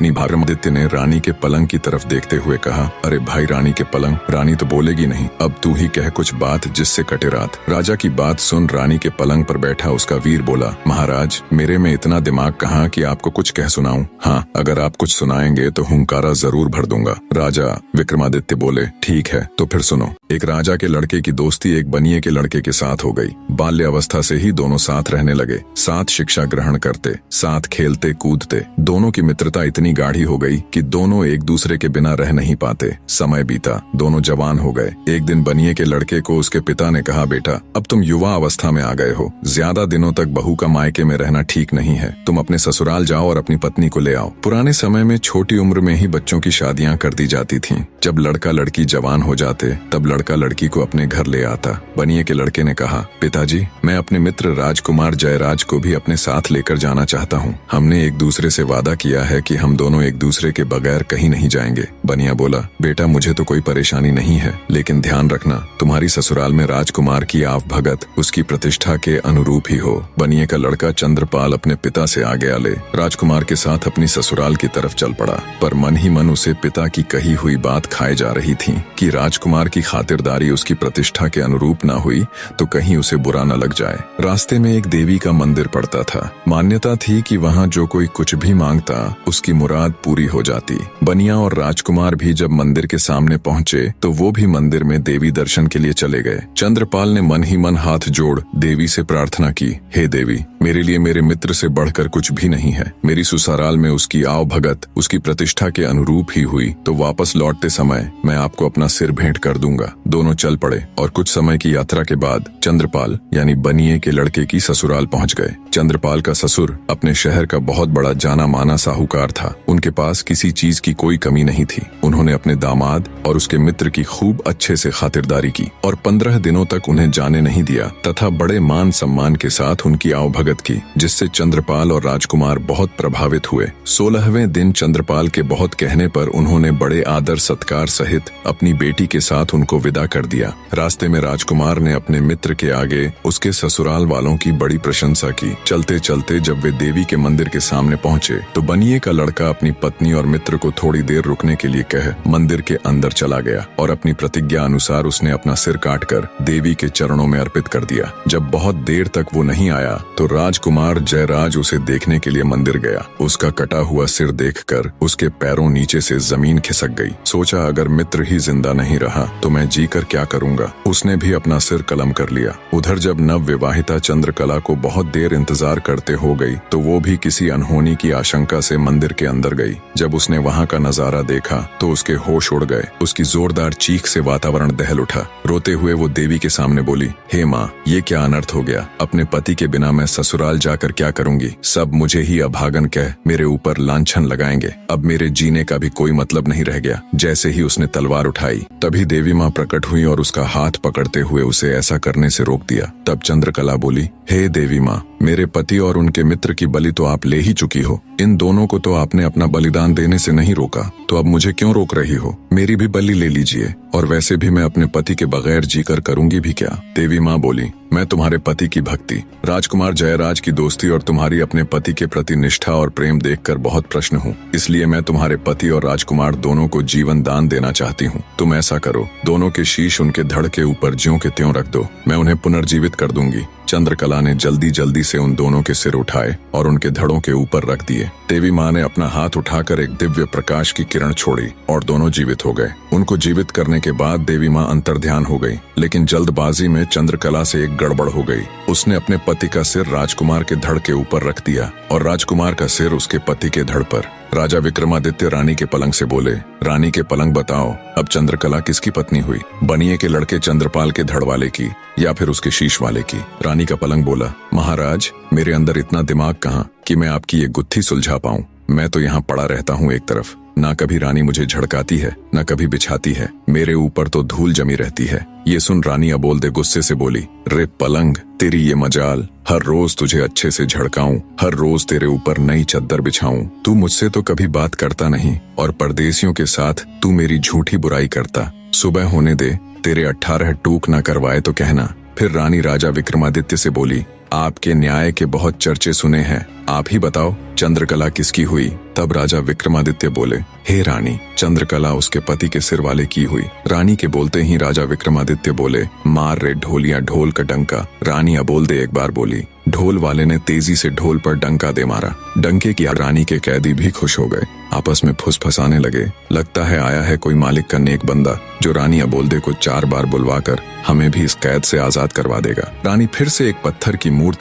अपनी विक्रमादित्य ने रानी के पलंग की तरफ देखते हुए कहा, अरे भाई रानी के पलंग। रानी तो बोलेगी नहीं, अब तू ही कह कुछ बात जिससे कटे रात। राजा की बात सुन रानी के पलंग पर बैठा उसका वीर बोला, महाराज मेरे में इतना दिमाग कहाँ कि आपको कुछ कह सुनाऊं। हाँ, अगर आप कुछ सुनाएंगे तो हुंकारा जरूर भर दूंगा। राजा विक्रमादित्य बोले, ठीक है तो फिर सुनो। एक राजा के लड़के की दोस्ती एक बनिए के लड़के के साथ हो गई। बाल्यावस्था से ही दोनों साथ रहने लगे, साथ शिक्षा ग्रहण करते, साथ खेलते कूदते। दोनों की मित्रता इतनी गाढ़ी हो गई कि दोनों एक दूसरे के बिना रह नहीं पाते। समय बीता, दोनों जवान हो गए। एक दिन बनिए के लड़के को उसके पिता ने कहा, बेटा अब तुम युवा अवस्था में आ गए हो, ज्यादा दिनों तक बहू का मायके में रहना ठीक नहीं है। तुम अपने ससुराल जाओ और अपनी पत्नी को ले आओ। पुराने समय में छोटी उम्र में ही बच्चों की शादियां कर दी जाती थीं। जब लड़का लड़की जवान हो जाते तब लड़का लड़की को अपने घर ले आता। बनिए के लड़के ने कहा, पिताजी मैं अपने मित्र राजकुमार जयराज को भी अपने साथ लेकर जाना चाहता हूँ। हमने एक दूसरे से वादा किया है कि हम दोनों एक दूसरे के बगैर कहीं नहीं जाएंगे। बनिया बोला, बेटा मुझे तो कोई परेशानी नहीं है, लेकिन ध्यान रखना तुम्हारी ससुराल में राजकुमार की आव भगत उसकी प्रतिष्ठा के अनुरूप ही हो। बनिए का लड़का चंद्रपाल अपने पिता से आज्ञा ले राजकुमार के साथ अपनी ससुराल की तरफ चल पड़ा, पर मन ही मन उसे पिता की कही हुई बात खाए जा रही थी कि राजकुमार की खातिरदारी उसकी प्रतिष्ठा के अनुरूप ना हुई तो कहीं उसे बुरा न लग जाए। रास्ते में एक देवी का मंदिर पड़ता था। मान्यता थी कि वहाँ जो कोई कुछ भी मांगता उसकी मुराद पूरी हो जाती। बनिया और राजकुमार भी जब मंदिर के सामने पहुँचे तो वो भी मंदिर में देवी दर्शन के लिए चले गए। चंद्रपाल ने मन ही मन हाथ जोड़ देवी से प्रार्थना की, हे देवी मेरे लिए मेरे मित्र से बढ़कर कुछ भी नहीं है। मेरी ससुराल में उसकी आव भगत उसकी प्रतिष्ठा के अनुरूप ही हुई तो वापस लौटते समय मैं आपको अपना सिर भेंट कर दूंगा। दोनों चल पड़े और कुछ समय की यात्रा के बाद चंद्रपाल यानी बनिए के लड़के की ससुराल पहुंच गए। चंद्रपाल का ससुर अपने शहर का बहुत बड़ा जाना माना साहूकार था। उनके पास किसी चीज की कोई कमी नहीं थी। उन्होंने अपने दामाद और उसके मित्र की खूब अच्छे से खातिरदारी की और 15 दिनों तक उन्हें जाने नहीं दिया तथा बड़े मान सम्मान के साथ उनकी आवभगत की, जिससे चंद्रपाल और राजकुमार बहुत प्रभावित हुए। 16वें दिन चंद्रपाल के बहुत कहने पर उन्होंने बड़े आदर सत्कार सहित अपनी बेटी के साथ उनको विदा कर दिया। रास्ते में राजकुमार ने अपने मित्र के आगे उसके ससुराल वालों की बड़ी प्रशंसा की। चलते चलते जब वे देवी के मंदिर के सामने पहुंचे तो बनिए का लड़का अपनी पत्नी और मित्र को थोड़ी देर रुकने के लिए कह मंदिर के अंदर चला गया और अपनी प्रतिज्ञा अनुसार उसने अपना सिर काटकर देवी के चरणों में अर्पित कर दिया। जब बहुत देर तक वो नहीं आया तो राजकुमार जयराज उसे देखने के लिए मंदिर गया। उसका कटा हुआ सिर देखकर उसके पैरों नीचे से जमीन खिसक गई। सोचा अगर मित्र ही जिंदा नहीं रहा तो मैं जीकर क्या करूंगा। उसने भी अपना सिर कलम कर लिया। उधर जब नव विवाहिता चंद्रकला को बहुत देर इंतजार करते हो गई तो वो भी किसी अनहोनी की आशंका से मंदिर के अंदर गई। जब उसने वहाँ का नजारा देखा तो उसके होश उड़ गए। उसकी जोरदार चीख से वातावरण दहल उठा। रोते हुए वो देवी के सामने बोली, हे माँ ये क्या अनर्थ हो गया। अपने पति के बिना मैं ससुराल जाकर क्या करूंगी। सब मुझे ही अभागन कह मेरे ऊपर लांछन लगाएंगे। अब मेरे जीने का भी कोई मतलब नहीं रह गया। जैसे ही उसने तलवार उठाई तभी देवी माँ प्रकट हुई और उसका हाथ पकड़ते हुए उसे ऐसा करने से रोक दिया। तब चंद्रकला बोली, हे देवी माँ मेरे पति और उनके मित्र की बलि तो आप ले ही चुकी हो। इन दोनों को तो आपने अपना बलिदान देने से नहीं रोका, तो अब मुझे क्यों रोक रही हो। मेरी भी बलि ले लीजिए, और वैसे भी मैं अपने पति के बगैर जीकर करूंगी भी क्या। देवी माँ बोली, मैं तुम्हारे पति की भक्ति, राजकुमार जयराज की दोस्ती और तुम्हारी अपने पति के प्रति निष्ठा और प्रेम देखकर बहुत प्रश्न हूँ। इसलिए मैं तुम्हारे पति और राजकुमार दोनों को जीवन दान देना चाहती हूँ। तुम ऐसा करो, दोनों के शीश उनके धड़ के ऊपर ज्यों के त्यों रख दो, मैं उन्हें पुनर्जीवित कर दूंगी। चंद्रकला ने जल्दी जल्दी से उन दोनों के सिर उठाए और उनके धड़ों के ऊपर रख दिए। देवी माँ ने अपना हाथ उठाकर एक दिव्य प्रकाश की किरण छोड़ी और दोनों जीवित हो गए। उनको जीवित करने के बाद देवी माँ अंतर्ध्यान हो गई, लेकिन जल्दबाजी में चंद्रकला से एक गड़बड़ हो गई। उसने अपने पति का सिर राजकुमार के धड़ के ऊपर रख दिया और राजकुमार का सिर उसके पति के धड़ पर। राजा विक्रमादित्य रानी के पलंग से बोले, रानी के पलंग बताओ अब चंद्रकला किसकी पत्नी हुई, बनिए के लड़के चंद्रपाल के धड़ वाले की या फिर उसके शीश वाले की। रानी का पलंग बोला, महाराज मेरे अंदर इतना दिमाग कहाँ कि मैं आपकी ये गुत्थी सुलझा पाऊं। मैं तो यहाँ पड़ा रहता हूँ एक तरफ, ना कभी रानी मुझे झड़काती है न कभी बिछाती है। मेरे ऊपर तो धूल जमी रहती है। ये सुन रानी अबोल दे गुस्से से बोली, रे पलंग तेरी ये मजाल, हर रोज तुझे अच्छे से झड़काऊं, हर रोज तेरे ऊपर नई चद्दर बिछाऊं। तू मुझसे तो कभी बात करता नहीं और परदेसियों के साथ तू मेरी झूठी बुराई करता। सुबह होने दे, तेरे 18 टूक न करवाए तो कहना। फिर रानी राजा विक्रमादित्य से बोली, आपके न्याय के बहुत चर्चे सुने हैं, आप ही बताओ चंद्रकला किसकी हुई? तब राजा विक्रमादित्य बोले, हे रानी, चंद्रकला उसके पति के सिर वाले की हुई। रानी के बोलते ही राजा विक्रमादित्य बोले, मार रे ढोलिया ढोल का डंका। रानी अबोल दे एक बार बोली। ढोल वाले ने तेजी से ढोल पर डंका दे मारा। डंके की रानी के कैदी भी खुश हो गए, आपस में फुसफसाने लगे। लगता है आया है कोई मालिक का नेक बंदा जो रानी अबोलदे को 4 बार बुलवाकर हमें भी इस कैद से आजाद करवा देगा। रानी फिर से एक पत्थर की मूर्ति